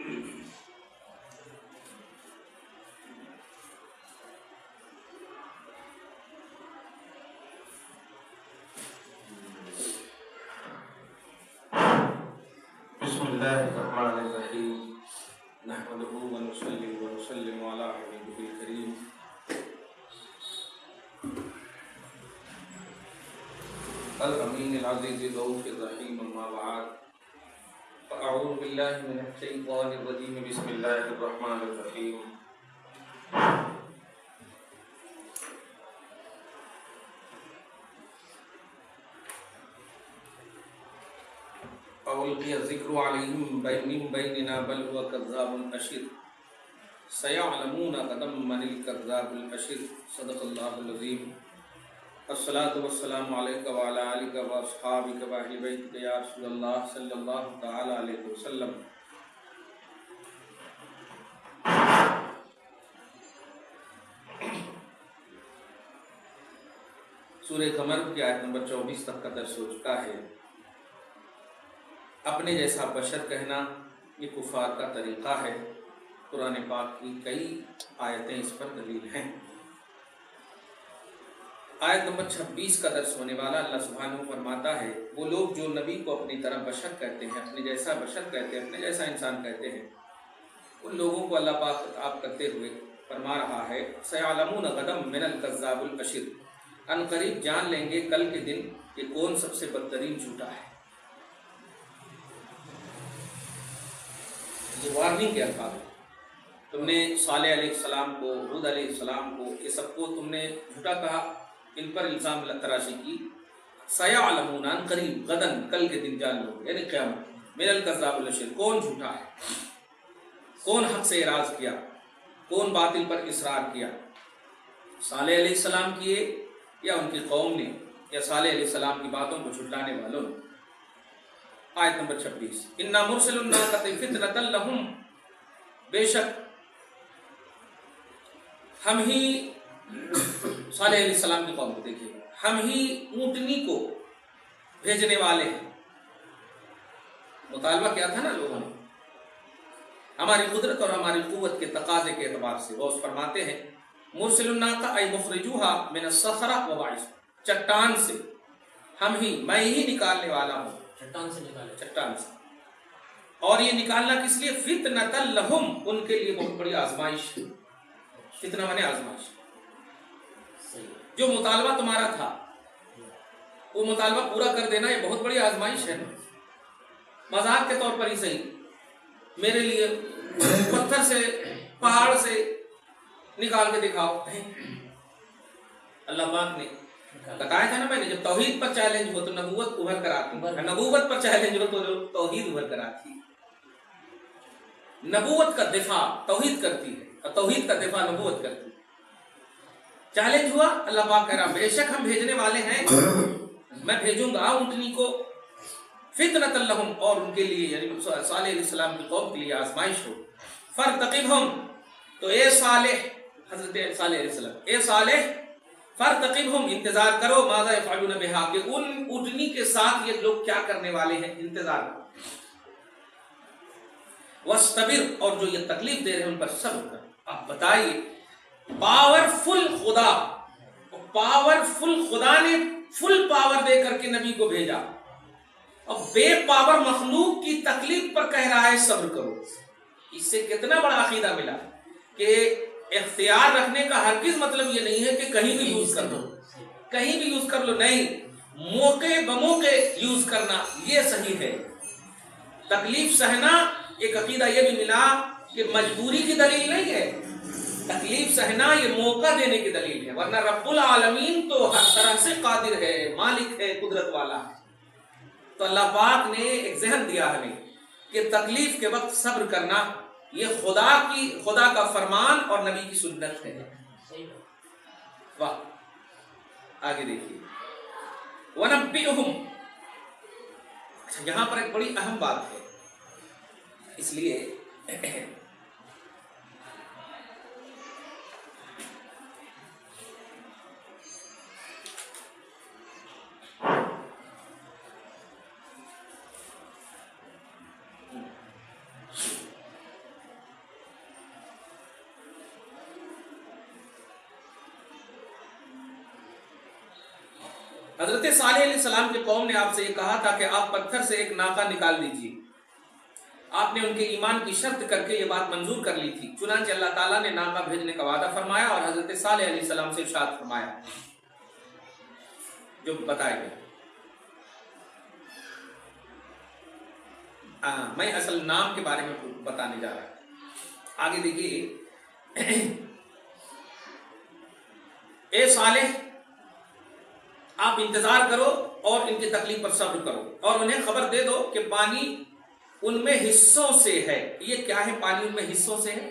بسم اللہ الرحمن الرحیم نحمدہ ونصلی ونسلم علی حبیبہ الکریم الامین العزیز الرؤوف الرحیم اما بعد فاعوذ باللہ من الشیطان الرجیم بسم اللہ الرحمن الرحیم ألقي الذكر عليهم من بيننا بل هو كذاب أشر سيعلمون غدا من الكذاب الأشر صدق الله العظيم الصلاة والسلام عليك وعلى آلك وأصحابك وأهل بيتك يا رسول الله صلى الله تعالى عليه وسلم. سورہ قمر کی آیت نمبر 24 تک کا درس ہو چکا ہے. اپنے جیسا بشر کہنا یہ کفار کا طریقہ ہے. قرآن پاک کی کئی آیتیں اس پر دلیل ہیں. آیت نمبر 26 کا درس ہونے والا اللہ سبحانہ فرماتا ہے وہ لوگ جو نبی کو اپنی طرح بشر کہتے ہیں، اپنے جیسا بشر کہتے ہیں، اپنے جیسا انسان کہتے ہیں، ان لوگوں کو اللہ پاک خطاب کرتے ہوئے فرما رہا ہے سیعلمون غدا من الکذاب الاشر، ان قریب جان لیں گے کل کے دن کہ کون سب سے بدترین جھوٹا ہے. یہ وارننگ کے الفاظ ہیں. تم نے صالح علیہ السلام کو، ہود علیہ السلام کو، یہ سب کو تم نے جھوٹا کہا، ان پر الزام تراشی کی. سیعلمون ان قریب، غدن کل کے دن جان لو یعنی قیامت، من الکذاب الاشر کون جھوٹا ہے، کون حق سے اعراض کیا، کون باطل پر اصرار کیا. صالح علیہ السلام کیے یا ان کی قوم نے یا صالح علیہ السلام کی باتوں کو جھٹلانے والوں نے. آیت نمبر 26 انا مرسل الناقۃ فتنۃ لہم، بے شک ہم ہی، صالح علیہ السلام کی قوم کو دیکھیے، ہم ہی اونٹنی کو بھیجنے والے ہیں. مطالبہ کیا تھا نا لوگوں نے، ہماری قدرت اور ہماری قوت کے تقاضے کے اعتبار سے. غوث فرماتے ہیں مرسل الناقۃ ای مخرجوها من الصخرۃ وبعث، چٹان سے ہم ہی، میں ہی نکالنے والا ہوں. چٹان سے نکالے، چٹان سے. اور یہ نکالنا کس لیے؟ فتنۃ لہم، ان کے لیے بہت بڑی آزمائش ہے. فتنہ مانے آزمائش. جو مطالبہ تمہارا تھا وہ مطالبہ پورا کر دینا یہ بہت بڑی آزمائش ہے. مذاق کے طور پر ہی صحیح، میرے لیے پتھر سے، پہاڑ سے نکال کے دکھاؤ. اللہ پاک نے بتایا تھا نا میں نے، جب توحید پر چیلنج ہو تو نبوت ابھر کر آتی ہے، نبوت پر چیلنج ہو تو توحید ابھر کر آتی ہے. نبوت کا دفاع توحید کرتی ہے اور توحید کا دفاع نبوت کرتی ہے. چیلنج ہوا، اللہ پاک کہہ رہا بے شک ہم بھیجنے والے ہیں، میں بھیجوں گا اونٹنی کو، فتنۃ لہم، اور ان کے لیے یعنی صالح علیہ السلام کی قوم کے لیے آزمائش ہو. فرتقبہم، تو اے صالح، حضرت صالح علیہ السلام، اے صالح فرتقبہم، انتظار کرو، ماذا یفعلون بہا، کہ ان اونٹنی کے ساتھ یہ لوگ کیا کرنے والے ہیں، انتظار کرو. واصطبر، اور جو یہ تکلیف دے رہے ہیں ان پر صبر کر. اب بتائیے پاورفل خدا، پاورفل خدا نے فل پاور دے کر کے نبی کو بھیجا، اور بے پاور مخلوق کی تکلیف پر کہہ رہا ہے صبر کرو. اس سے کتنا بڑا عقیدہ ملا کہ اختیار رکھنے کا ہرگز مطلب یہ نہیں ہے کہ کہیں بھی یوز کر لو، کہیں بھی یوز کر لو، نہیں، موقع بموقع یوز کرنا یہ صحیح ہے. تکلیف سہنا ایک عقیدہ یہ بھی ملا کہ مجبوری کی دلیل نہیں ہے، تکلیف سہنا یہ موقع دینے کی دلیل ہے. ورنہ رب العالمین تو ہر طرح سے قادر ہے، مالک ہے، قدرت والا ہے. تو اللہ پاک نے ایک ذہن دیا ہمیں کہ تکلیف کے وقت صبر کرنا یہ خدا کا فرمان اور نبی کی سنت ہے. واہ، آگے دیکھیے وَنَبِّئُهُمْ. اچھا، یہاں پر ایک بڑی اہم بات ہے، اس لیے حضرت صالح علیہ السلام کے قوم نے آپ سے یہ کہا تھا کہ آپ پتھر سے ایک ناقہ نکال دیجیے. آپ نے ان کے ایمان کی شرط کر کے یہ بات منظور کر لی تھی. چنانچہ اللہ تعالیٰ نے ناقہ بھیجنے کا وعدہ فرمایا اور حضرت صالح علیہ السلام سے ارشاد فرمایا جو بتائے گئے. میں اصل نام کے بارے میں بتانے جا رہا ہوں. آگے دیکھیے. اے صالح آپ انتظار کرو اور ان کی تکلیف پر صبر کرو اور انہیں خبر دے دو کہ پانی ان میں حصوں سے ہے. یہ کیا ہے پانی ان میں حصوں سے ہے؟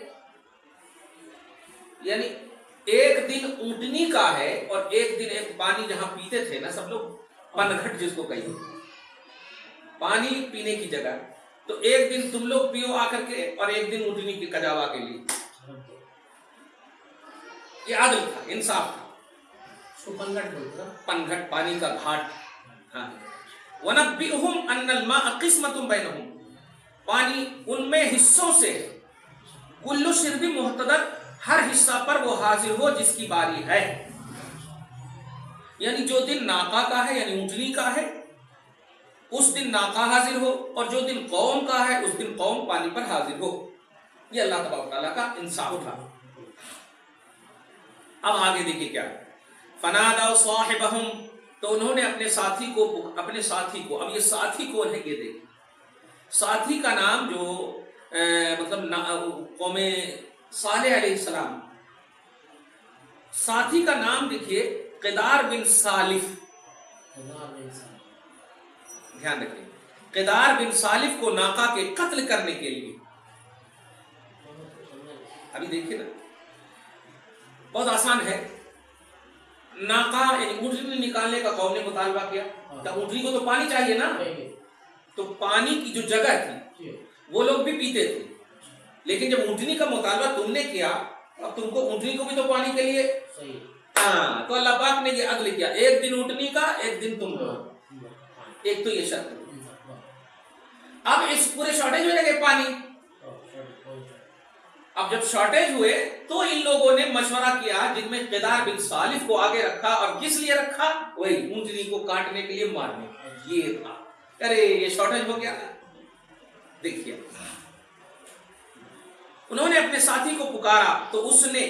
یعنی ایک دن اونٹنی کا ہے اور ایک دن ایک پانی جہاں پیتے تھے نا سب لوگ پنگھٹ جس کو کہیے پانی پینے کی جگہ, تو ایک دن تم لوگ پیو آ کر کے اور ایک دن اونٹنی کی کجاوا کے لیے. یہ عدل تھا, انصاف تھا. پنگھٹ پانی کا گھاٹ. وَنَبِّئُهُمْ أَنَّ الْمَاءَ قِسْمَةٌ بَيْنَهُمْ پانی ان میں حصوں سے ہے. کل شرب محتدر ہر حصہ پر وہ حاضر ہو جس کی باری ہے. یعنی جو دن ناقہ کا ہے یعنی اونٹنی کا ہے اس دن ناقہ حاضر ہو اور جو دن قوم کا ہے اس دن قوم پانی پر حاضر ہو. یہ اللہ تبارک تعالیٰ کا انصاف تھا. اب آگے دیکھیے کیا فنادوا صاحبهم تو انہوں نے اپنے ساتھی کو اب یہ ساتھی کون ہے یہ دیکھیں. ساتھی کا نام جو مطلب قوم صالح علیہ السلام, ساتھی کا نام دیکھیے قدار بن سالف. دھیان رکھیں قدار بن سالف کو ناقہ کے قتل کرنے کے لیے. ابھی دیکھیے نا بہت آسان ہے. ناقہ یعنی اونٹنی نکالنے کا قوم نے مطالبہ کیا. اونٹنی کو تو پانی چاہیے نا, تو پانی کی جو جگہ تھی وہ لوگ بھی پیتے تھے, لیکن جب اونٹنی کا مطالبہ تم نے کیا اب تم کو اونٹنی کو بھی تو پانی کے لیے تو اللہ پاک نے یہ عدل کیا, ایک دن اونٹنی کا ایک دن تم کو. ایک تو یہ شرط. اب اس پورے شارٹیج ہو جائے گا پانی. اب جب شارٹیج ہوئے تو ان لوگوں نے مشورہ کیا جن میں قدار بن سالف کو آگے رکھا, اور کس لیے رکھا؟ وہی اونٹنی کو کاٹنے کے لیے, مارنے. یہ تھا ارے یہ شارٹیج ہو گیا. دیکھیے انہوں نے اپنے ساتھی کو پکارا تو اس نے,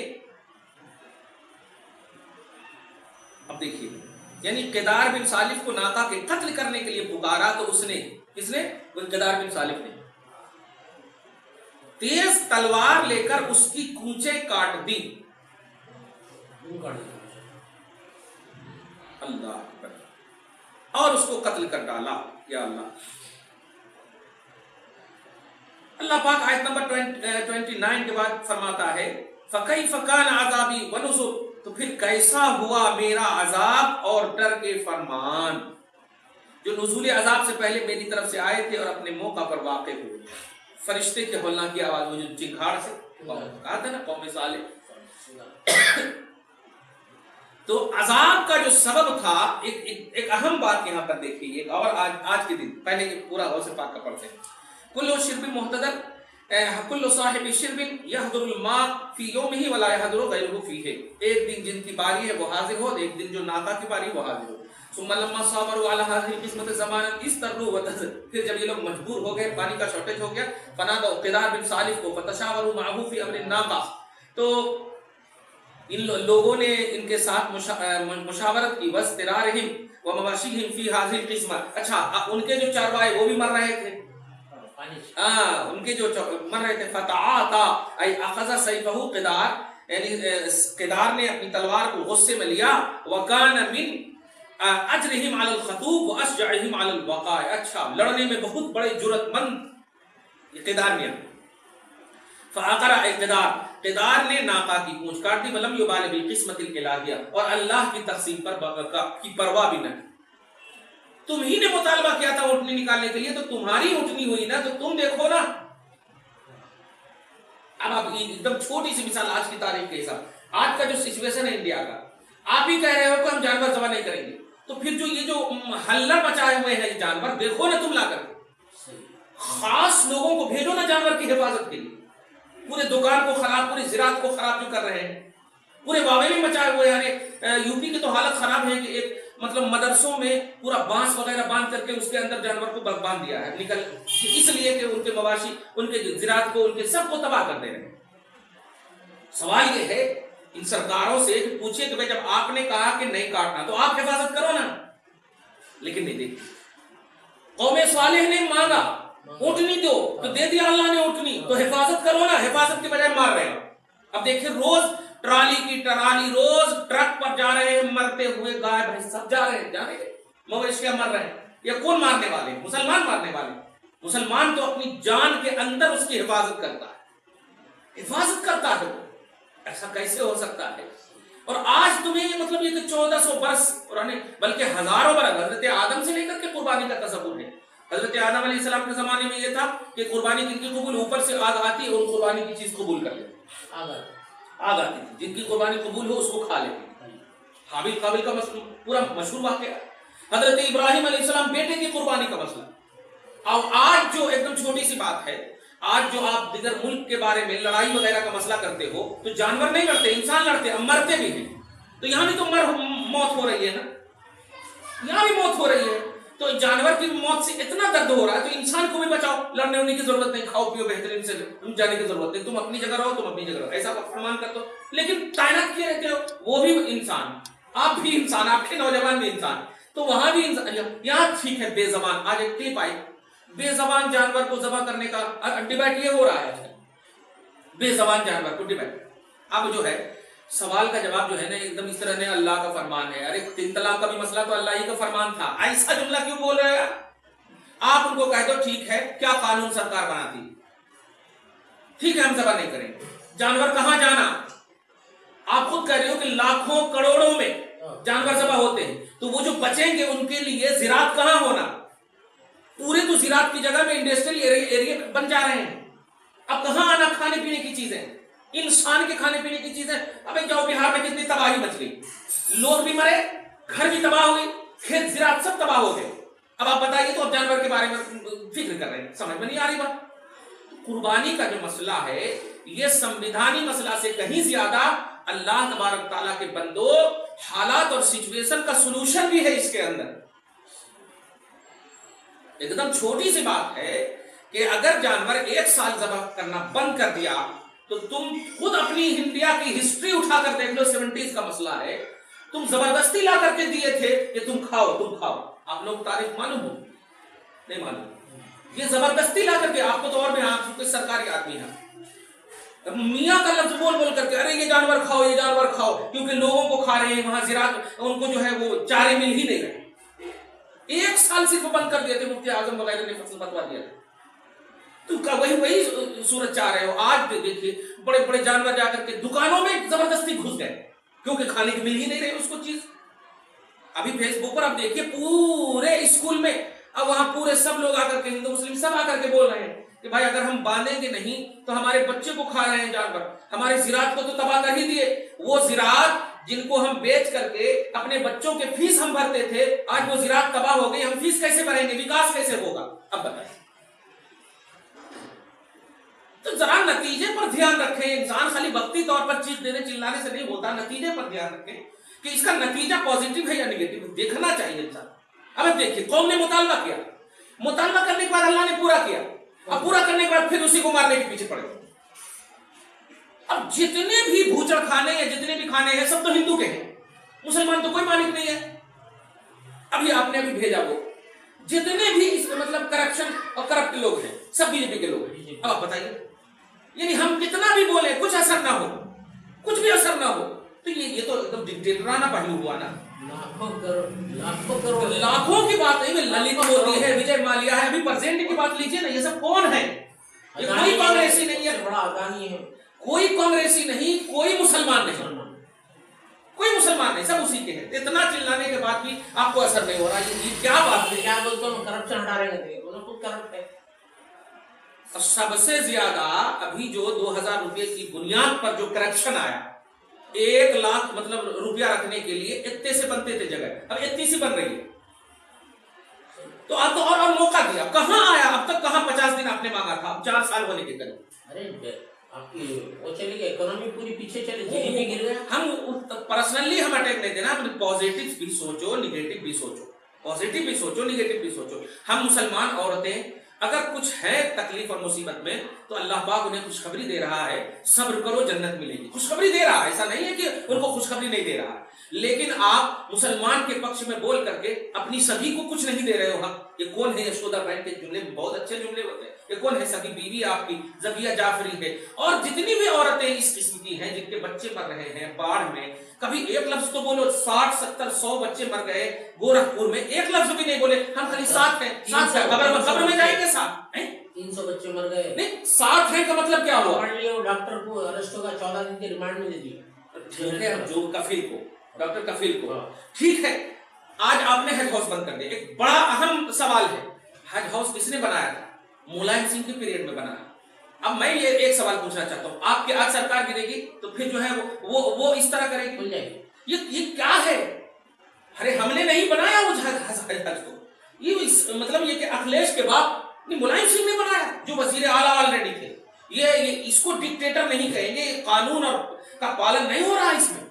اب دیکھیے یعنی قدار بن سالف کو ناقہ کے قتل کرنے کے لیے پکارا تو اس نے, کس نے؟ وہ قدار بن سالف نے تیز تلوار لے کر اس کی کونچیں کاٹ دی. اللہ اکبر, اور اس کو قتل کر ڈالا. یا اللہ. اللہ پاک آیت نمبر 29 کے بعد فرماتا ہے فَكَيْفَ كَانَ عَذَابِي وَنُذُرِ تو پھر کیسا ہوا میرا عذاب اور ڈر کے فرمان جو نزول عذاب سے پہلے میری طرف سے آئے تھے اور اپنے موقع پر واقع ہوئے. فرشتے کے ہولنا کی آواز, وہ جو چنگھاڑ سے کہا تھا نا قوم صالح. تو عذاب کا جو سبب تھا ایک اہم بات یہاں پر دیکھیے, اور آج کے دن پہلے پورا غوث پاک کا پڑھتے ہیں. کل شرب محتدر کل صاحب شرب یحضر الماء فی یومہ ولا یحضر غیرہ فیہ. ایک دن جن کی باری ہے وہ حاضر ہو, ایک دن جو ناقہ کی باری وہ حاضر ہو. ثم لما صابروا على هذه القسمة زمانا استروا وتزر پھر جب یہ لوگ مجبور ہو گئے, پانی کا شارٹیج ہو گیا, فنادوا قدار بن سالف کو فتشاوروا معه في امر الناقة تو ان لوگوں نے ان کے ساتھ مشاورت کی. واسترارهم ومواشيهم في هذه القسمة. اچھا ان کے جو چاروائے وہ بھی مر رہے تھے, ان کے جو مر رہے تھے. فتعاطى اي اخذ سيفه قدار یعنی قدار نے اپنی تلوار کو غصے میں لیا. وكان من اجرہم علی الخطوب واشجعہم علی البقاء. اچھا لڑنے میں بہت بڑے جرأت مند قدار نے. فعقر قدار نے ناقہ کی پونچھ کاٹ دی. ولم یبال بالقسمۃ الالہیہ اور اللہ کی تقسیم پر کی پرواہ بھی نہ. تم ہی نے مطالبہ کیا تھا اونٹنی نکالنے کے لیے, تو تمہاری اونٹنی ہوئی نا, تو تم دیکھو نا. اب آپ ایک دم چھوٹی سی مثال آج کی تاریخ کے حساب, آج کا جو سچویشن ہے انڈیا کا, آپ ہی کہہ رہے ہو کہ ہم جانور ذبح نہیں کریں گے, تو پھر جو یہ جو ہلہ مچائے ہوئے ہیں جانور دیکھو نا تم لا کر, خاص لوگوں کو بھیجو نا جانور کی حفاظت کے لیے. پورے دکان کو خراب, پوری زراعت کو خراب جو کر رہے ہیں, پورے واویلے مچائے ہوئے ہیں. یو پی کی تو حالت خراب ہے کہ ایک مطلب مدرسوں میں پورا بانس وغیرہ باندھ کر کے اس کے اندر جانور کو باندھ دیا ہے نکل، اس لیے کہ ان کے مواشی، ان کے زراعت کو، ان کے سب کو تباہ کر دے رہے ہیں۔ سوال یہ ہے ان سرکاروں سے کہ پوچھئے کہ جب آپ نے کہا کہ نہیں کاٹنا تو آپ حفاظت کرو نا، لیکن نہیں دیکھتے۔ قوم صالح نے مانگا اونٹنی دو تو دے دیا اللہ نے اونٹنی، تو حفاظت کرو نا، حفاظت کے بجائے مار رہے ہیں۔ اب دیکھیں روز ٹرالی کی ٹرالی، روز ٹرک پر جا رہے ہیں مرتے ہوئے گائے بھینس سب جا رہے ہیں، جا رہے ہیں مویشیاں مر رہے ہیں۔ یہ کون مارنے والے؟ مسلمان مارنے والے۔ مسلمان تو اپنی جان کے اندر اس کی حفاظت کرتا ہے، حفاظت کرتا ہے وہ، ایسا کیسے ہو سکتا ہے؟ اور آج تمہیں مطلب یہ کہ 1400 برس پرانے بلکہ ہزاروں برس حضرت آدم سے لے کر کے قربانی کا تصور ہے۔ حضرت آدم علیہ السلام کے زمانے میں یہ تھا کہ قربانی جن کی قبول اوپر سے آگ آتی اور قربانی کی چیز قبول کر لیتے، آگ آتی تھی، جن کی قربانی قبول ہو اس کو کھا لیتے۔ حابیل قابل کا پورا مشہور واقعہ۔ حضرت ابراہیم علیہ السلام بیٹے کی قربانی کا مسئلہ۔ اور آج جو ایک دم چھوٹی سی بات ہے، آج جو آپ دیگر ملک کے بارے میں لڑائی وغیرہ کا مسئلہ کرتے ہو تو جانور نہیں لڑتے، انسان لڑتے، اب مرتے بھی ہیں۔ تو یہاں بھی تو موت ہو رہی ہے نا، یہاں بھی موت ہو رہی ہے۔ تو جانور کی موت سے اتنا درد ہو رہا ہے تو انسان کو بھی بچاؤ، لڑنے ہونے کی ضرورت نہیں، کھاؤ پیو بہترین سے جانے کی ضرورت نہیں، تم اپنی جگہ رہو، تم اپنی جگہ رہو، ایسا فرمان کر دو۔ لیکن تعینات کیے رہتے ہو، وہ بھی انسان، آپ بھی انسان، آپ کے نوجوان بھی انسان، تو وہاں بھی انسان۔ یہاں ٹھیک ہے بے زبان، آج ایک کلپ آئی بے زبان جانور کو ذبح کرنے کا ڈیبیٹ یہ ہو رہا ہے، بے زبان جانور کو ڈیبیٹ۔ اب جو ہے سوال کا جواب جو ہے نا ایک دم اس طرح نے اللہ کا فرمان ہے، ارے 3 طلاق کا بھی مسئلہ تو اللہ ہی کا فرمان تھا، ایسا جملہ کیوں بول رہے ہیں آپ؟ ان کو کہہ دو ٹھیک ہے، کیا قانون سرکار بناتی، ٹھیک ہے ہم ذبح نہیں کریں گے، جانور کہاں جانا؟ آپ خود کہہ رہے ہو کہ لاکھوں کروڑوں میں جانور ذبح ہوتے ہیں، تو وہ جو بچیں گے ان کے لیے زراعت کہاں ہونا؟ پورے تو زراعت کی جگہ میں انڈسٹریل ایریا بن جا رہے ہیں، اب کہاں آنا کھانے پینے کی چیزیں، انسان کے کھانے پینے کی چیزیں؟ ابھی جاؤ بہار میں کتنی تباہی مچ گئی، لوگ بھی مرے، گھر بھی تباہ ہوئی، کھیت زراعت سب تباہ ہو گئے۔ اب آپ بتائیے تو اب جانور کے بارے میں فکر کر رہے ہیں، سمجھ میں نہیں آ رہی بات۔ قربانی کا جو مسئلہ ہے یہ سمویدھانی مسئلہ سے کہیں زیادہ اللہ تبارک تعالیٰ کے بندو حالات اور سچویشن کا سلوشن بھی ہے اس کے اندر۔ ایک دم چھوٹی سی بات ہے کہ اگر جانور 1 سال ذبح کرنا بند کر دیا تو تم خود اپنی انڈیا کی ہسٹری اٹھا کر دیکھ لو، 70s کا مسئلہ ہے، تم زبردستی لا کر کے دیے تھے کہ تم کھاؤ تم کھاؤ، آپ لوگ تاریخ معلوم ہو نہیں معلوم، یہ زبردستی لا کر کے آپ کو تو اور میں آپ کو سرکاری آدمی ہے میاں کا لفظ بول بول کر کے ارے یہ جانور کھاؤ یہ جانور کھاؤ، کیونکہ لوگوں کو کھا رہے ہیں وہاں زراعت ان کو جو ہے وہ چارے مل ہی نہیں رہے۔ 1 سال صرف بند کر دیے تھے، مفتی اعظم وغیرہ نے فصل بتوا دیا تھا، تو وہی صورت چاہ رہے ہو۔ آج بھی دیکھیے بڑے بڑے جانور جا کر کے دکانوں میں زبردستی گھس گئے کیونکہ کھانے کی مل ہی نہیں رہے اس کو چیز۔ ابھی فیس بک پر آپ دیکھیے پورے اسکول میں اب وہاں پورے سب لوگ آ کر کے ہندو مسلم سب آ کر کے بول رہے ہیں کہ بھائی اگر ہم باندھیں گے نہیں تو ہمارے بچے کو کھا رہے ہیں جانور، ہماری زراعت کو تو تباہ کر ہی دیے، وہ زراعت جن کو ہم بیچ کر کے اپنے بچوں کے فیس ہم بھرتے تھے، آج وہ زراعت تباہ ہو گئی، ہم فیس کیسے بھریں گے، وکاس کیسے ہوگا؟ اب بتائیں۔ تو ذرا نتیجے پر دھیان رکھیں، انسان خالی وقتی طور پر چیز دینے چلانے سے نہیں ہوتا، نتیجے پر دھیان رکھیں کہ اس کا نتیجہ پازیٹیو ہے یا نیگیٹو، دیکھنا چاہیے انسان۔ اب دیکھیے قوم نے مطالبہ کیا، مطالبہ کرنے کے بعد اللہ نے پورا کیا، اب پورا کرنے کے بعد پھر اسی کو مارنے کے پیچھے پڑے۔ اب جتنے بھی بھوچڑ کھانے یا جتنے بھی کھانے ہیں سب تو ہندو کے ہیں، مسلمان تو کوئی مالک نہیں ہے۔ ابھی آپ نے ابھی بھیجا وہ جتنے بھی اس مطلب کرپشن اور کرپٹ لوگ ہیں سب بی جے پی کے لوگ ہیں۔ اب آپ بتائیے یعنی ہم کتنا بھی بولیں کچھ اثر نہ ہو، کچھ بھی اثر نہ ہو، تو یہ تو ایک دم ڈکٹیٹرانہ پہلو ہوا نا۔ لاکھوں کی بات نہیں، للت مودی ہے، وجے مالیا ہے، ابھی پرزینٹ کی بات لیجیے نا، یہ سب کون ہے؟ یہ کوئی کانگریسی نہیں ہے، بڑا اڈانی ہے، کوئی کانگریسی نہیں، کوئی مسلمان نہیں، کوئی مسلمان نہیں، سب اسی کے ہیں۔ اتنا چلانے کے بعد بھی آپ کو اثر نہیں ہو رہا، یہ کیا بات ہے؟ کیا بولتے ہیں کرپشن ہٹا رہے ہیں، وہ خود کرپٹ ہے۔ سب سے زیادہ ابھی جو 2000 روپے کی بنیاد پر جو کرپشن آیا، 1 لاکھ مطلب روپیہ رکھنے کے لیے اتنے سے بنتے تھے جگہ، اب اتنی سی بن رہی ہے، تو آپ اور موقع دیا، کہاں آیا اب تک؟ کہاں 50 دن آپ نے مانگا تھا، اب 4 سال ہونے کے قریب۔ ارے آپ کی وہ چلی گئی اکنامی پوری پیچھے چلی، جی ڈی پی گر گیا. ہم پرسنلی ہم اٹیک نہیں دینا، پازیٹیو بھی سوچو نگیٹو بھی سوچو، پازیٹیو بھی سوچو نگیٹو بھی سوچو. ہم مسلمان عورتیں اگر کچھ ہے تکلیف اور مصیبت میں تو اللہ پاک انہیں خوشخبری دے رہا ہے، صبر کرو جنت ملے گی. خوشخبری دے رہا ہے، ایسا نہیں ہے کہ ان کو خوشخبری نہیں دے رہا ہے. لیکن آپ مسلمان کے پکش میں بول کر کے اپنی سبھی کو کچھ نہیں دے رہے ہو. حق یہ کون ہے؟ یشودا بہن کے جملے بہت اچھے جملے ہوتے ہیں. یہ کون ہے؟ سبھی بیوی آپ کی زبیہ جعفری ہے. اور جتنی بھی عورتیں اس قسم کی ہیں جن کے بچے مر رہے ہیں باڑھ میں، کبھی ایک لفظ تو بولو. 60 70 100 بچے مر گئے گورکھپور میں، ایک لفظ بھی نہیں بولے. ہم خالی 7 ہیں، 7 قبر میں جائیں گے. 300 بچے مر گئے. نہیں 7 ہیں کا مطلب کیا ہوا؟ ڈاکٹر کو ارسٹ ہوگا، 14 دن کی ریمانڈ میں دے دیا. ٹھیک ہے، جو کفیل کو، ڈاکٹر کفیل کو، ٹھیک ہے. آج آپ نے حج ہاؤس بند کر دیا. ایک بڑا اہم سوال ہے، حج ہاؤس کس نے بنایا تھا؟ ملائم سنگھ کے پیریڈ میں بنایا. اب میں یہ ایک سوال پوچھنا چاہتا ہوں، آپ کے آج سرکار گرے گی تو پھر جو ہے وہ اس طرح کرے گی؟ یہ کیا ہے؟ ارے ہم نے نہیں بنایا وہ حج کو. یہ مطلب یہ کہ اکھلیش کے بعد ملائم سنگھ نے بنایا جو وزیر اعلیٰ آلریڈی تھے. یہ اس کو ڈکٹیٹر نہیں کہیں گے. قانون اور کا پالن نہیں ہو رہا اس میں.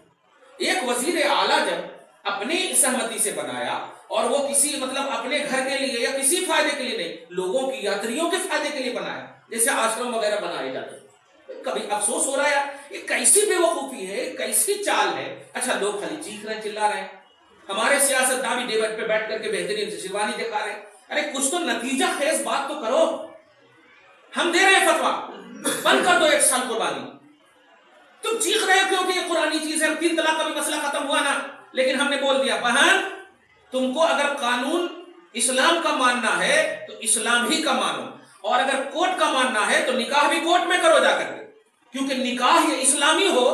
ایک وزیر اعلیٰ جب اپنی سہمتی سے بنایا اور وہ کسی مطلب اپنے گھر کے لیے یا کسی فائدے کے لیے نہیں، لوگوں کی یاتریوں کے فائدے کے لیے بنایا، جیسے آشرم وغیرہ بنائے جاتے ہیں، کبھی افسوس ہو رہا ہے یہ کیسی بے وقوفی ہے، کیسی چال ہے. اچھا لوگ خالی چیخ رہے ہیں چلا رہے ہیں، ہمارے سیاستداں بھی ڈیبٹ پہ بیٹھ کر کے بہترین سے شیروانی دکھا رہے ہیں. ارے کچھ تو نتیجہ خیز بات تو کرو. ہم دے رہے ہیں فتویٰ بند کر دو 1 سال قربانی. تم چیخ رہے ہو کیونکہ یہ قرآنی چیز ہے. 3 طلاق کا بھی مسئلہ ختم ہوا نا، لیکن ہم نے بول دیا بہن تم کو اگر قانون اسلام کا ماننا ہے تو اسلام ہی کا مانو، اور اگر کورٹ کا ماننا ہے تو نکاح بھی کورٹ میں کرو جا کر کے، کیونکہ نکاح یہ اسلامی ہو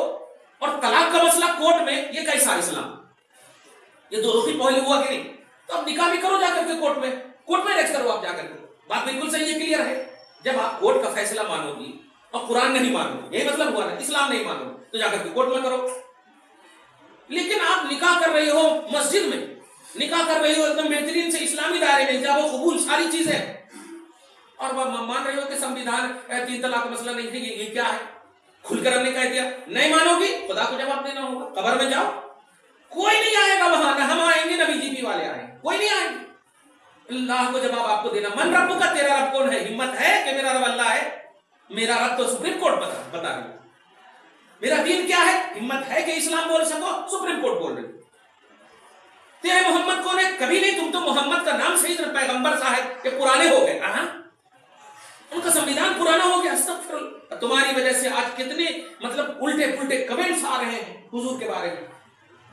اور طلاق کا مسئلہ کورٹ میں، یہ کیسا اسلام؟ یہ دو رخی پہلو ہوا کہ نہیں؟ تو اب نکاح بھی کرو جا کر کے کورٹ میں ریچ کرو آپ جا کر کے. بات بالکل صحیح ہے، کلیئر ہے. جب آپ کورٹ کا فیصلہ مانو گی اور قرآن نہیں مانو گی، یہی مطلب ہوا نا، اسلام نہیں مانو تو جا کر کے کورٹ میں کرو. لیکن آپ نکاح کر رہی ہو مسجد میں، نکاح کر رہی ہو ایک دم بہترین سے اسلامی دائرے میں، جب وہ قبول ساری چیزیں، اور مان رہی ہو کہ سمویدھان 3 طلاق کا مسئلہ نہیں ہے. یہ کیا ہے؟ کھل کر ہم نے کہہ دیا نہیں مانو گی خدا کو جواب دینا ہوگا. قبر میں جاؤ، کوئی نہیں آئے گا وہاں، نہ ہم آئیں گے نہ بی جے پی والے آئیں گے، کوئی نہیں آئیں گے. اللہ کو جواب آپ کو دینا. من رب کا، تیرا رب کون ہے؟ ہمت ہے کہ میرا رب اللہ ہے؟ میرا رب تو سپریم کورٹ بتا رہی. میرا دین کیا ہے؟ ہمت ہے کہ اسلام بول سکو؟ سپریم کورٹ بول رہی. تیرے محمد کون ہے؟ کبھی نہیں. تم تو محمد کا نام صحیح پیغمبر صاحب کہ پرانے ہو گئے، ان کا سمویدھان پرانا ہو گیا. استغفر اللہ. تمہاری وجہ سے آج کتنے مطلب الٹے پلٹے کمنٹس آ رہے ہیں حضور کے بارے میں.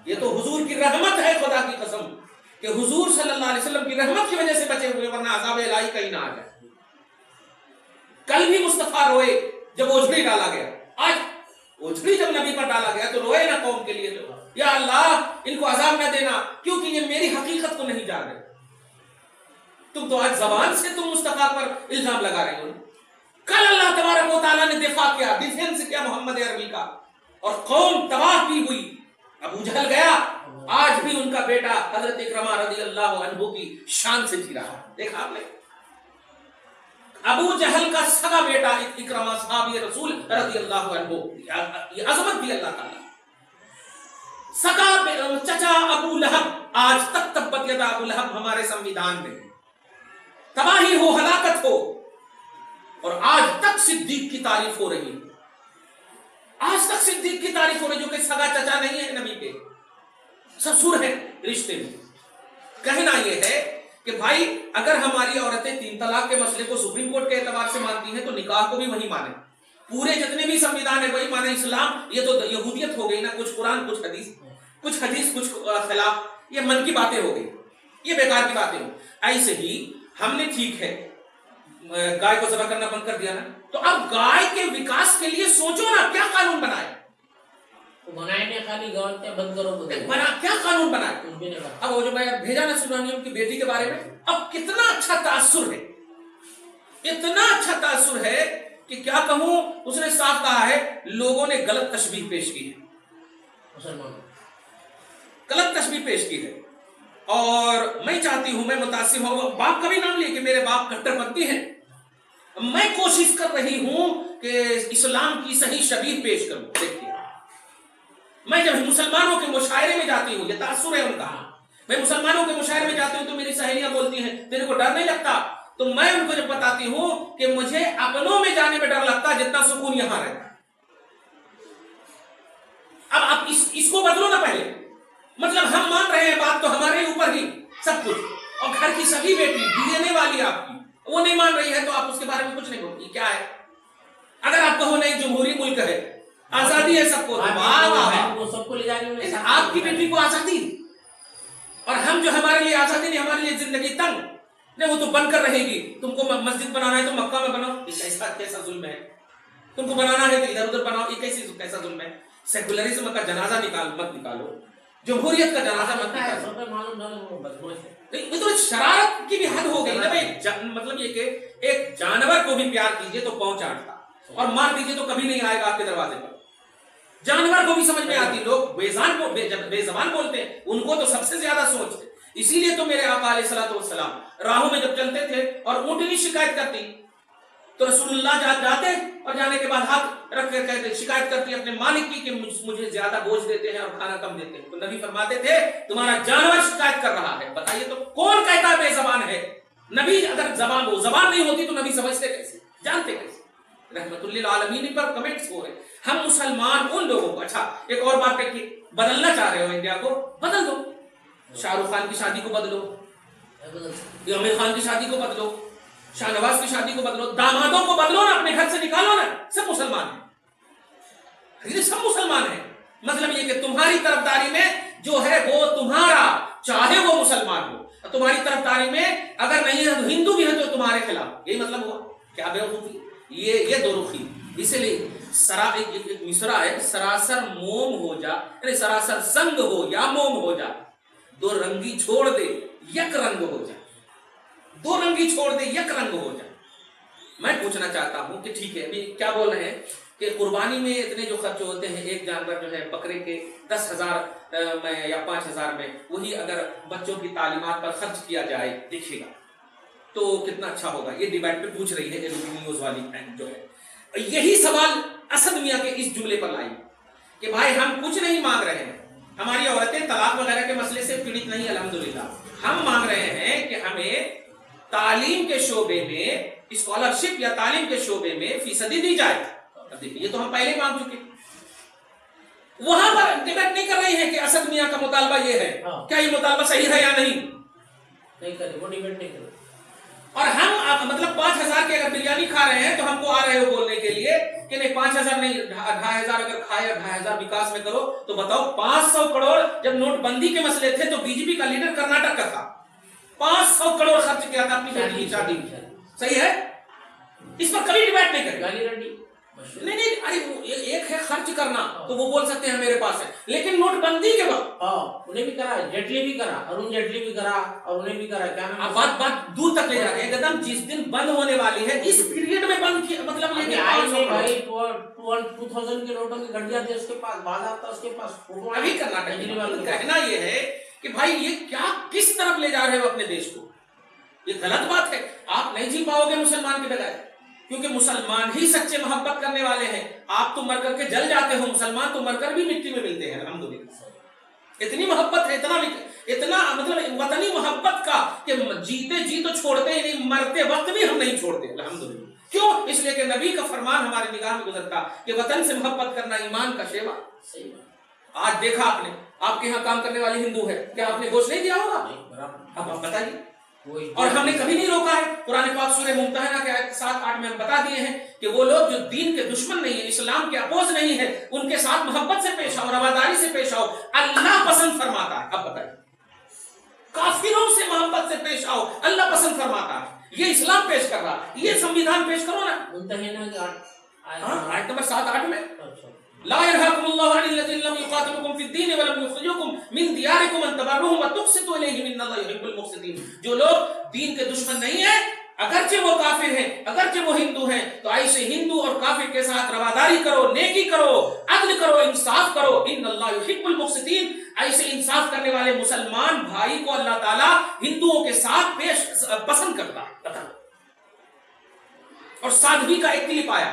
یہ تو حضور کی رحمت ہے، خدا کی قسم کہ حضور صلی اللہ علیہ وسلم کی رحمت کی وجہ سے بچے ہوئے، ورنہ عذاب الہی کہیں نہ آ جائے. کل بھی مصطفیٰ روئے جب اوجھڑی ڈالا گیا. آج اوجھڑی جب نبی پر ڈالا گیا تو روئے نا قوم کے لیے، یا اللہ ان کو عذاب نہ دینا کیونکہ یہ میری حقیقت کو نہیں جان رہے. تم تو آج زبان سے تم مصطفیٰ پر الزام لگا رہے ہو. کل اللہ تبارک و تعالیٰ نے دفاع کیا، ڈیفینس کیا محمد عربی کا، اور قوم تباہ بھی ہوئی. ابو جہل گیا، آج بھی ان کا بیٹا حضرت اکرمہ رضی اللہ عنہ کی شان سے جی رہا. دیکھا آپ نے ابو جہل کا سگا بیٹا اکرمہ صحابی رسول رضی اللہ عنہ، یہ عظمت دی اللہ تعالیٰ. سگا چچا ابو لہب، آج تک تبت یدا ابو لہب ہمارے سمویدھان میں تباہی ہو، ہلاکت ہو، اور آج تک صدیق کی تعریف ہو رہی ہے. آج تک صدیق کی تعریف ہو رہی جو کہ سگا چچا نہیں ہے نبی کے، سسر ہے رشتے میں. کہنا یہ ہے کہ بھائی اگر ہماری عورتیں 3 طلاق کے مسئلے کو سپریم کورٹ کے اعتبار سے مانتی ہیں تو نکاح کو بھی وہی مانیں. پورے جتنے بھی سمویدھان ہے وہی مانے. اسلام یہ تو یہودیت ہو گئی نا، کچھ قرآن کچھ حدیث کچھ خلاف، یہ من کی باتیں ہو گئی، یہ بیکار کی باتیں ہو. ایسے ہی ہم نے ٹھیک ہے گائے کو ذبح کرنا بند کر دیا نا، تو اب گائے کے وکاس کے لیے سوچو نا کیا قانون بنائے. بنائے نے خالی گورنمنٹ بند کرو بنا کیا قانون بنائے. اب وہ جو میں بھیجا نا سبرانیم کی بیٹی کے بارے میں، اب کتنا اچھا تاثر ہے، اتنا اچھا تاثر ہے کہ کیا کہوں. اس نے صاف کہا ہے لوگوں نے غلط تشبیہ پیش کی ہے، غلط تشبیہ پیش کی ہے، اور میں چاہتی ہوں، میں متاثر ہوں. باپ کا بھی نام لیا کہ میرے باپ کٹر پنتھی ہیں. میں کوشش کر رہی ہوں کہ اسلام کی صحیح شبیہ پیش کروں. دیکھیے میں جب مسلمانوں کے مشاعرے میں جاتی ہوں, یہ تاثر ہے ان کا, میں مسلمانوں کے مشاعرے میں جاتی ہوں تو میری سہیلیاں بولتی ہیں تیرے کو ڈر نہیں لگتا, تو میں ان کو جب بتاتی ہوں کہ مجھے اپنوں میں جانے میں ڈر لگتا جتنا سکون یہاں رہتا. اب آپ اس کو بدلو نا پہلے, مطلب ہم مان رہے ہیں بات تو ہمارے اوپر ہی سب کچھ, اور گھر کی سبھی بیٹی DNA والی آپ کی وہ نہیں مان رہی ہے تو آپ اس کے بارے میں کچھ نہیں بولتی. کیا ہے اگر آپ کہو نہیں جمہوری ملک ہے, آزادی ہے سب کو, سب کو لے جانے میں آپ کی بیٹی کو آزادی, اور ہم جو ہمارے لیے آزادی نہیں, ہمارے لیے زندگی تنگ نہیں, وہ تو بن کر رہے گی. تم کو مسجد بنانا ہے تو مکہ میں بناؤ, کیسا ظلم ہے. تم کو بنانا ہے تو ادھر ادھر بناؤ, یہ کیسا ظلم ہے. سیکولرزم کا جنازہ مت نکالو, جمہوریت کا جنازہ مت نکالو. یہ تو شرارت کی بھی حد ہو گئی نا. مطلب یہ کہ ایک جانور کو بھی پیار کیجیے تو پاؤں چاٹتا, اور مار دیجیے تو کبھی نہیں آئے گا آپ کے دروازے پر. جانور کو بھی سمجھ میں آتی, لوگ بے زبان بولتے ہیں, ان کو تو سب سے زیادہ سوچتے. اسی لیے تو میرے آقا علیہ الصلوۃ والسلام راہوں میں جب چلتے تھے اور اونٹنی شکایت کرتی تو رسول اللہ جاتے اور جانے کے بعد ہاتھ رکھ کر کہتے, شکایت کرتی اپنے مالک کی کہ مجھے زیادہ بوجھ دیتے ہیں اور کھانا کم دیتے ہیں. تو نبی فرماتے تھے تمہارا جانور شکایت کر رہا ہے. بتائیے تو کون کہتا ہے بے زبان ہے؟ نبی اگر زبان نہیں ہوتی تو نبی سمجھتے کیسے, جانتے کیسے؟ رحمت للعالمین پر کمنٹس ہو رہے. ہم مسلمان ان لوگوں کو, اچھا ایک اور بات دیکھیے, بدلنا چاہ رہے ہو انڈیا کو, بدل دو. شاہ رخ خان کی شادی کو بدلو, عامر خان کی شادی کو بدلو, شاہ نواز کی شادی کو بدلو, دامادوں کو بدلو نا, اپنے گھر سے نکالو نا. سب مسلمان ہیں, یہ سب مسلمان ہیں. مطلب یہ کہ تمہاری طرفداری میں جو ہے وہ تمہارا, چاہے وہ مسلمان ہو, تمہاری طرفداری میں اگر نہیں ہے تو ہندو بھی ہے تو تمہارے خلاف. یہی مطلب ہوا. کیا بیوقوفی, یہ دو رخی. اسی لیے ایک مصرع ہے, سراسر موم ہو جا, یعنی سراسر سنگ ہو یا موم ہو جا, دو رنگی چھوڑ دے یک رنگ ہو جا. دو رنگی چھوڑ دے یک رنگ ہو جا. میں پوچھنا چاہتا ہوں کہ ٹھیک ہے ابھی کیا بول رہے ہیں کہ قربانی میں اتنے جو خرچ ہوتے ہیں, ایک جانور جو ہے بکرے کے 10,000 میں یا 5,000 میں, وہی اگر بچوں کی تعلیمات پر خرچ کیا جائے دیکھیے گا تو کتنا اچھا ہوگا. یہ ڈیبیٹ پہ پوچھ رہی ہے نیوز والی جو ہے. یہی سوال اسد میاں کے اس جملے پر لائی کہ بھائی ہم کچھ نہیں مانگ رہے ہیں, ہماری عورتیں طلاق وغیرہ کے مسئلے سے پیڑت نہیں, الحمدللہ. ہم مانگ رہے ہیں کہ ہمیں تعلیم کے شعبے میں اسکالرشپ یا تعلیم کے شعبے میں فیصدی دی جائے. اب دیکھیے یہ تو ہم پہلے مانگ چکے. وہاں پر ڈیبیٹ نہیں کر رہی ہیں کہ اسد میاں کا مطالبہ یہ ہے, کیا یہ مطالبہ صحیح ہے یا نہیں کرے, وہ ڈیبیٹ نہیں کرے. اور ہم مطلب 5,000 کی اگر بریانی کھا رہے ہیں تو ہم کو آ رہے ہو بولنے کے لیے کہ نہیں 5,000 نہیں, 2,500 اگر کھائے, 2,500 وکاس میں کرو. تو بتاؤ 500 کروڑ جب نوٹ بندی کے مسئلے تھے تو بی جے پی کا لیڈر کرناٹک کا تھا, 500 کروڑ خرچ کیا تھا اپنی بیٹی کی شادی. صحیح ہے, اس پر کبھی ڈیبیٹ نہیں کریں. نہیں ارے ایک ہے خرچ کرنا تو وہ بول سکتے ہیں میرے پاس ہے, لیکن نوٹ بندی کے وقت انہیں بھی کرا, جیٹلی بھی کرا, ارون جیٹلی بھی کرا, اور انہیں بھی کرا. کیا نام, بات دور تک لے جا رہے ہیں. ایک دم جس دن بند ہونے والی ہے اس پیریڈ میں بند کیا, مطلب یہ کہ بھائی 2000 کے نوٹوں کی گھڑیاں تھے اس کے پاس, بازار تھا اس کے پاس. ابھی کرناٹک کہنا یہ ہے کہ بھائی یہ کیا کس طرف لے جا رہے ہو اپنے دیش کو. یہ غلط بات ہے. آپ نہیں جی پاؤ گے مسلمان کے بغیر, کیونکہ مسلمان ہی سچے محبت کرنے والے ہیں. آپ تو مر کر کے جل جاتے ہو, مسلمان تو مر کر بھی مٹی میں ملتے ہیں الحمدللہ. اتنی محبت ہے, اتنا مطلب وطنی محبت کا کہ جیتے جی تو چھوڑتے ہی نہیں, مرتے وقت بھی ہم نہیں چھوڑتے الحمدللہ. کیوں؟ اس لیے کہ نبی کا فرمان ہمارے نگاہ میں گزرتا کہ وطن سے محبت کرنا ایمان کا شیوا. آج دیکھا آپ نے, آپ کے یہاں کام کرنے والی ہندو ہے, کیا آپ نے گوشت نہیں دیا ہوگا؟ اب آپ بتائیے. اور ہم نے کبھی نہیں روکا ہے. قرآن پاک سورہ ممتحنہ کے آیت 7-8 میں ہم بتا دیے ہیں کہ وہ لوگ جو دین کے دشمن نہیں ہیں, اسلام کے اپوز نہیں ہیں, ان کے ساتھ محبت سے پیش آؤ, رواداری سے پیش آؤ, اللہ پسند فرماتا ہے. اب بتائیے, کافروں سے محبت سے پیش آؤ, اللہ پسند فرماتا ہے. یہ اسلام پیش کر رہا, یہ سمویدھان پیش کرو نا. ممتحنہ کے آیت نمبر 7-8 میں لا ينهاكم الله عن الذين لم يقاتلوكم في الدين ولم يخرجوكم من دياركم ان تبروهم وتقسطوا اليهم ان الله يحب المقسطين. جو لوگ دین کے دشمن نہیں ہیں, اگرچہ وہ کافر ہیں, اگرچہ وہ ہندو ہیں, تو ایسے ہندو اور کافر کے ساتھ رواداری کرو, نیکی کرو, عدل کرو, انصاف کرو. ان اللہ يحب المقسطين. ایسے انصاف کرنے والے مسلمان بھائی کو اللہ تعالیٰ ہندوؤں کے ساتھ پسند کرتا ہے. اور سادگی کا ایک کلپ آیا,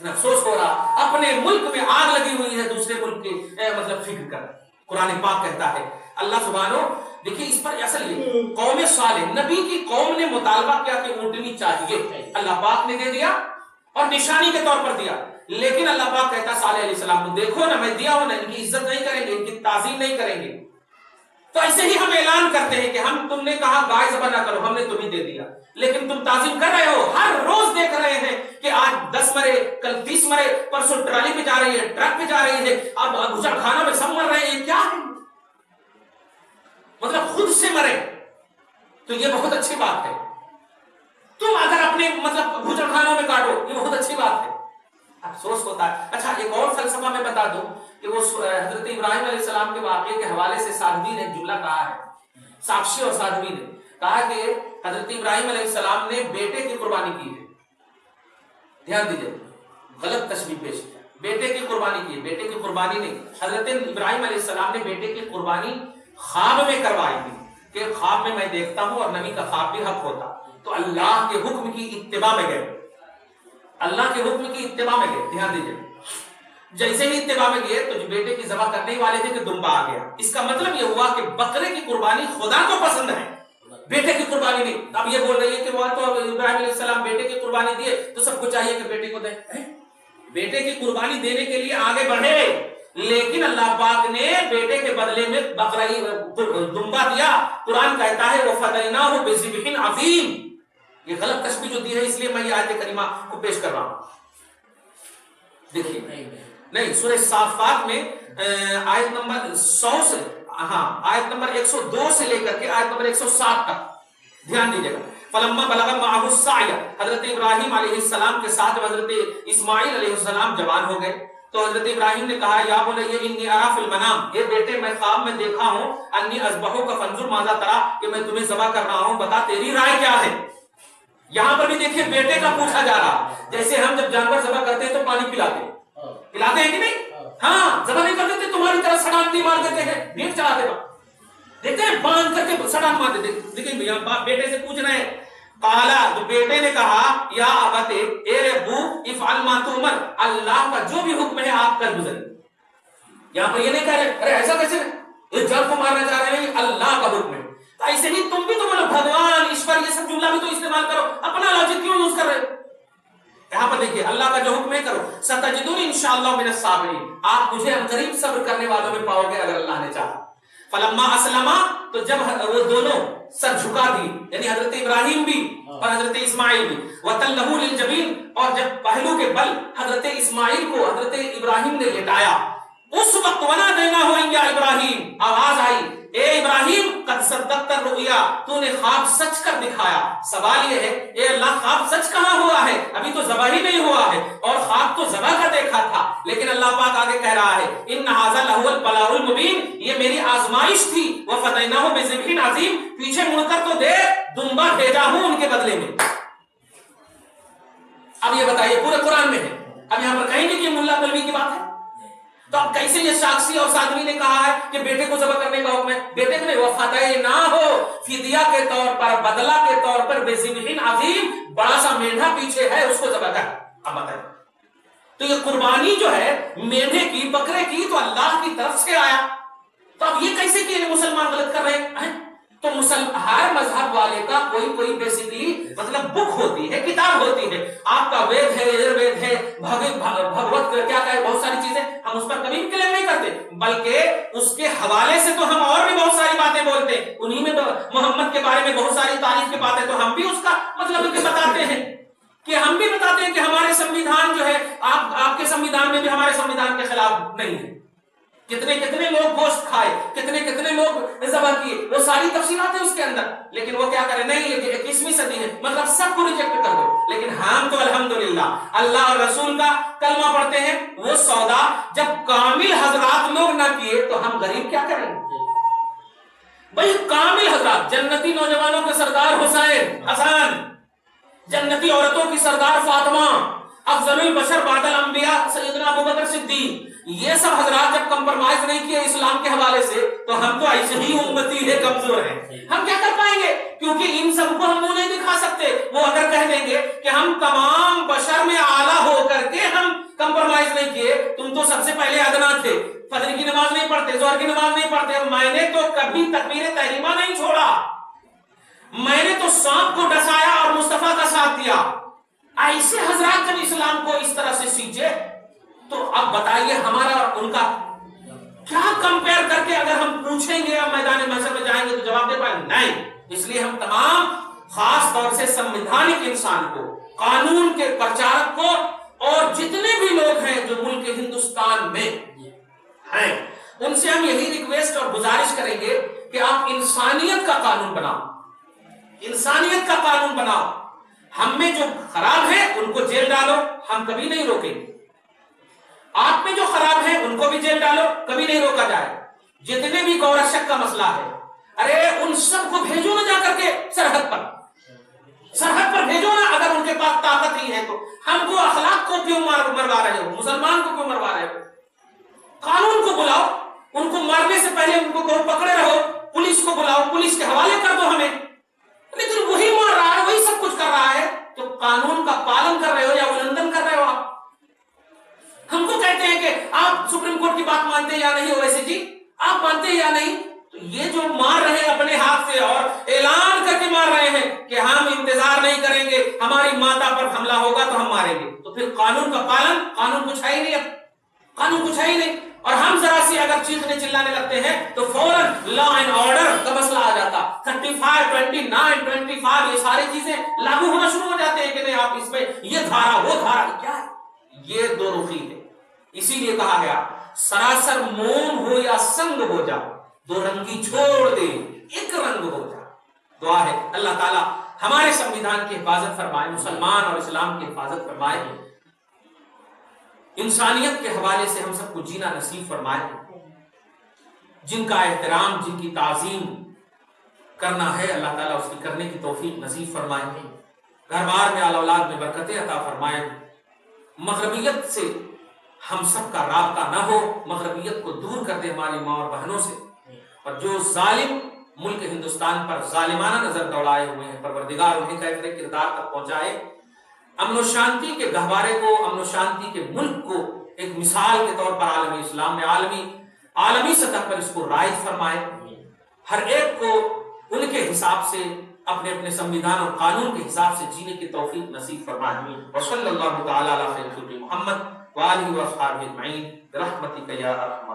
افسوس ہو رہا اپنے ملک میں آگ لگی ہوئی ہے دوسرے ملک کی مطلب فکر کر. قرآن پاک کہتا ہے اللہ سبحانہ دیکھیے اس پر اصل یہ قوم صالح نبی کی قوم نے مطالبہ کیا کہ اونٹنی چاہیے, اللہ پاک نے دے دیا اور نشانی کے طور پر دیا. لیکن اللہ پاک کہتا صالح علیہ السلام کو دیکھو نا میں دیا ہوں نا, ان کی عزت نہیں کریں گے, ان کی تعظیم نہیں کریں گے. تو ایسے ہی ہم اعلان کرتے ہیں کہ تم نے کہا گائے ذبح نہ کرو, ہم نے تمہیں دے دیا, لیکن تم تعظیم کر رہے ہو. ہر روز دیکھ رہے ہیں کہ آج 10 مرے, کل 30 مرے, پرسوں ٹرالی پہ جا رہی ہے, ٹرک پہ جا رہی ہے, اب گھچڑ خانہ میں سب مر رہے ہیں. یہ کیا ہے؟ مطلب خود سے مرے تو یہ بہت اچھی بات ہے. تم اگر اپنے مطلب گھچڑ خانوں میں کاٹو یہ بہت اچھی بات ہے. افسوس ہوتا ہے. اچھا ایک اور فلسفہ میں بتا دوں کہ وہ حضرت ابراہیم علیہ السلام کے واقعے کے حوالے سے سادھوی نے جملہ کہا ہے. ساکشی اور سادھوی نے کہا کہ حضرت ابراہیم علیہ السلام نے بیٹے کی قربانی کی ہے. دھیان دیجیے, غلط تشبیہ پیش کیا. بیٹے کی قربانی کی, بیٹے کی قربانی نہیں. حضرت ابراہیم علیہ السلام نے بیٹے کی قربانی خواب میں کروائی تھی کہ خواب میں دیکھتا ہوں, اور نبی کا خواب بھی حق ہوتا. تو اللہ کے حکم کی اتباع میں گئے, اللہ کے حکم کی اتباع میں گئے. دھیان دیجیے, جیسے ہی اتباع میں گئے تو جو بیٹے کی ذبح کرنے والے تھے کہ دمبا آ گیا. اس کا مطلب یہ ہوا کہ بکرے کی قربانی خدا کو پسند ہے, بیٹے کی قربانی نہیں. اب یہ بول رہی ہے کہ وہ تو ابراہیم علیہ السلام بیٹے کی قربانی دیے تو سب کو چاہیے کہ بیٹے کو دیں. بیٹے کی قربانی دینے کے لیے آگے بڑھے, لیکن اللہ پاک نے بیٹے کے بدلے میں بکرائی دمبا دیا. قرآن کہتا ہے وَفَدَيْنَاهُ بِذِبْحٍ عَظِيمٍ. یہ غلط تشبیہ جو دی ہے اس لیے میں یہ آیت کریمہ کو پیش کر رہا ہوں. دیکھیے نہیں, سورہ صافات میں آیت نمبر 100 سے آیت نمبر 102 سے لے کر کے آیت نمبر 107 تک دھیان دیجیے گا. فلما بلغ معه السعي, حضرت ابراہیم علیہ السلام کے ساتھ حضرت اسماعیل علیہ السلام جوان ہو گئے تو حضرت ابراہیم نے کہا یا بنی انی ارى فی المنام, یہ بیٹے میں خواب میں دیکھا ہوں, انی اذبحک فانظر ماذا ترى, کہ میں تمہیں ذبح کر رہا ہوں, بتا تیری رائے کیا ہے. یہاں پر بھی دیکھیے بیٹے کا پوچھا جا رہا. جیسے ہم جب جانور ذبح کرتے ہیں تو پانی پلاتے ہیں کہ نہیں, ہاں ذبح نہیں کر دیتے تمہاری طرح سڑان مار دیتے ہیں, بھیڑ چلا دے گا, دیکھتے ہیں باندھ کر کے سڑان مار دیتے. لیکن یہاں بیٹے سے پوچھ رہے ہیں. قالا, تو بیٹے نے کہا یا ابت اے ابو افعل ما تؤمر, اللہ کا جو بھی حکم ہے آپ کر گزریں. یہاں پر یہ نہیں کہہ رہے ارے ایسا کیسے اس جان کو مارنا چاہ رہے ہیں, اللہ کا حکم ہے. تو ایسے ہی تم بھی تو بولو بھگوان ایشور یہ سب جملہ بھی تو استعمال کرو, اپنا لاجک کیوں یوز کر رہے ہو. یہاں پر دیکھیے اللہ کا جو حکم ہے کرو. ستجدون انشاءاللہ من الصابرین, آپ مجھے قریب صبر کرنے والوں میں پاؤ گے اگر اللہ نے چاہا. فلما اسلما, تو جب وہ دونوں سر جھکا دی, یعنی حضرت ابراہیم بھی اور حضرت اسماعیل بھی, وتلہ للجبین, اور جب پہلو کے بل حضرت اسماعیل کو حضرت ابراہیم نے لٹایا, اس وقت ونا دینا ہو یا ابراہیم, آواز آئی اے ابراہیم قد صدقت الرؤیا, تو نے خواب سچ کر دکھایا. سوال یہ ہے اے اللہ خواب سچ کہاں ہوا ہے, ابھی تو ذبح ہی نہیں ہوا ہے, اور خواب تو ذبح کا دیکھا تھا. لیکن اللہ پاک آگے کہہ رہا ہے ان ھذا لہو البلاء المبین, یہ میری آزمائش تھی. وفدیناہ بذبح عظیم, پیچھے مڑ کر تو دیکھ دمبا بھیجا ہوں ان کے بدلے میں. اب یہ بتائیے پورے قرآن میں ہے, اب یہاں پر کہیں گے کہ ملا مولوی کی بات ہے, تو اب کیسے یہ ساکسی اور سادھوی نے کہا ہے کہ بیٹے کو ذبح کرنے کا حکم ہے. بیٹے کو نہیں, وفدیناہ فدیہ کے طور پر, بدلہ کے طور پر, بذبح عظیم, بڑا سا مینڈا پیچھے ہے اس کو ذبح کر. اب بتائیے تو یہ قربانی جو ہے مینڈے کی, بکرے کی, تو اللہ کی طرف سے آیا. تو اب یہ کیسے کہ مسلمان غلط کر رہے ہیں. تو ہر مذہب والے کا کوئی بیسیکلی مطلب بک ہوتی ہے, کتاب ہوتی ہے. آپ کا وید ہے, وید ہے, بھگوت کیا کہے, بہت ساری چیزیں ہم اس پر کبھی کلیم نہیں کرتے, بلکہ اس کے حوالے سے تو ہم اور بھی بہت ساری باتیں بولتے ہیں. انہی میں محمد کے بارے میں بہت ساری تعریف کی باتیں تو ہم بھی اس کا مطلب بتاتے ہیں, کہ ہم بھی بتاتے ہیں کہ ہمارے سمویدھان جو ہے آپ کے سمویدھان میں بھی ہمارے سمویدھان کے خلاف نہیں ہے. کتنے لوگ گوشت کھائے, کتنے لوگ ذبح کیے, وہ ساری تفصیلات ہیں اس کے اندر. لیکن وہ کیا کرے, نہیں یہ 21ویں صدی ہے, مطلب سب کو ریجیکٹ کر دو. لیکن ہم تو الحمدللہ اللہ اور رسول کا کلمہ پڑھتے ہیں. وہ سودا جب کامل حضرات لوگ نہ کیے تو ہم غریب کیا کریں گے بھائی. کامل حضرات, جنتی نوجوانوں کے سردار حسن, جنتی عورتوں کی سردار فاطمہ, افضل البشر بعد الانبیاء سیدنا ابوبکر صدیق, یہ سب حضرات جب کمپرمائز نہیں کیے اسلام کے حوالے سے تو ہم تو ایسے ہی امتی ہے, کمزور ہیں. ہم کیا کر پائیں گے, کیونکہ ان سب کو ہم منہ نہیں دکھا سکتے. وہ اگر کہہ دیں گے کہ ہم تمام سے پہلے ادنا تھے، فجر کی نماز نہیں پڑھتے، ظہر کی نماز نہیں پڑھتے، میں نے تو کبھی تکبیر تحریمہ نہیں چھوڑا، میں نے تو سانپ کو ڈسایا اور مصطفیٰ کا ساتھ دیا۔ ایسے حضرات جب اسلام کو اس طرح سے سیکھے تو اب بتائیے ہمارا اور ان کا کیا کمپیئر کر کے اگر ہم پوچھیں گے اب میدان محشر میں جائیں گے تو جواب دے پائیں؟ نہیں۔ اس لیے ہم تمام خاص طور سے سمویدھانک انسان کو، قانون کے پرچارک کو، اور جتنے بھی لوگ ہیں جو ملک ہندوستان میں ہیں، ان سے ہم یہی ریکویسٹ اور گزارش کریں گے کہ آپ انسانیت کا قانون بناؤ، انسانیت کا قانون بناؤ۔ ہم میں جو خراب ہے ان کو جیل ڈالو، ہم کبھی نہیں روکیں گے۔ آپ میں جو خراب ہے ان کو بھی جیل ڈالو، کبھی نہیں روکا جائے۔ جتنے بھی گورشک کا مسئلہ ہے، ارے ان سب کو بھیجو نا جا کر کے سرحد پر بھیجو نا، اگر ان کے پاس طاقت ہی ہے تو۔ ہم کو اخلاق کو کیوں مروا رہے ہو؟ مسلمان کو کیوں مروا رہے ہو؟ قانون کو بلاؤ، ان کو مارنے سے پہلے ان کو پکڑے رہو، پولیس کو بلاؤ، پولیس کے حوالے کر دو ہمیں۔ لیکن وہی مار رہا ہے، وہی سب کچھ کر رہا ہے، تو قانون کا پالن کر رہے ہو یا النڈن کر رہے ہو آپ؟ ہم کو کہتے ہیں کہ آپ سپریم کورٹ کی بات مانتے یا نہیں ہو، ویسے جی آپ مانتے یا نہیں؟ تو یہ جو مار رہے ہیں اپنے ہاتھ سے اور اعلان کر کے مار رہے ہیں کہ ہم انتظار نہیں کریں گے، ہماری ماتا پر حملہ ہوگا تو ہم ماریں گے، تو پھر قانون کا پالن، قانون کچھ ہے ہی نہیں، اب قانون کچھ ہے ہی نہیں۔ اور ہم ذرا سی اگر چیخنے چلانے لگتے ہیں تو فوراً لا اینڈ آرڈر کا مسئلہ آ جاتا، 35، 29، 25 یہ ساری چیزیں لاگو ہونا شروع ہو جاتے ہیں کہ نہیں آپ اس میں یہ دھارا وہ دھارا، کیا ہے یہ؟ دو رخی ہے۔ اسی لیے کہا گیا سراسر موم ہو یا سنگ ہو جا، دو رنگی چھوڑ دے ایک رنگ ہو جا۔ دعا ہے اللہ تعالیٰ ہمارے سمویدھان کی حفاظت فرمائے، مسلمان اور اسلام کی حفاظت فرمائے، انسانیت کے حوالے سے ہم سب کو جینا نصیب فرمائے، جن کا احترام، جن کی تعظیم کرنا ہے اللہ تعالیٰ اس کی کرنے کی توفیق نصیب فرمائے، گھر بار میں آل اولاد میں برکتیں عطا فرمائے، مغربیت سے ہم سب کا رابطہ نہ ہو، مغربیت کو دور کر دے ہماری ماں اور بہنوں سے، اور جو ظالم ملک ہندوستان پر ظالمانہ نظر دوڑائے ہوئے ہیں پروردگار انہیں کیفر کردار تک پہنچائے، امن و شانتی کے گہوارے کو، امن و شانتی کے ملک کو ایک مثال کے طور پر عالمی اسلام میں عالمی سطح پر اس کو رائج فرمائے، ہر ایک کو ان کے حساب سے اپنے اپنے سمویدھان اور قانون کے حساب سے جینے کی توفیق نصیب فرمائے۔ وصلی اللہ تعالی علی خیر خلق محمد وآلہ واصحابہ اجمعین برحمتک یا ارحم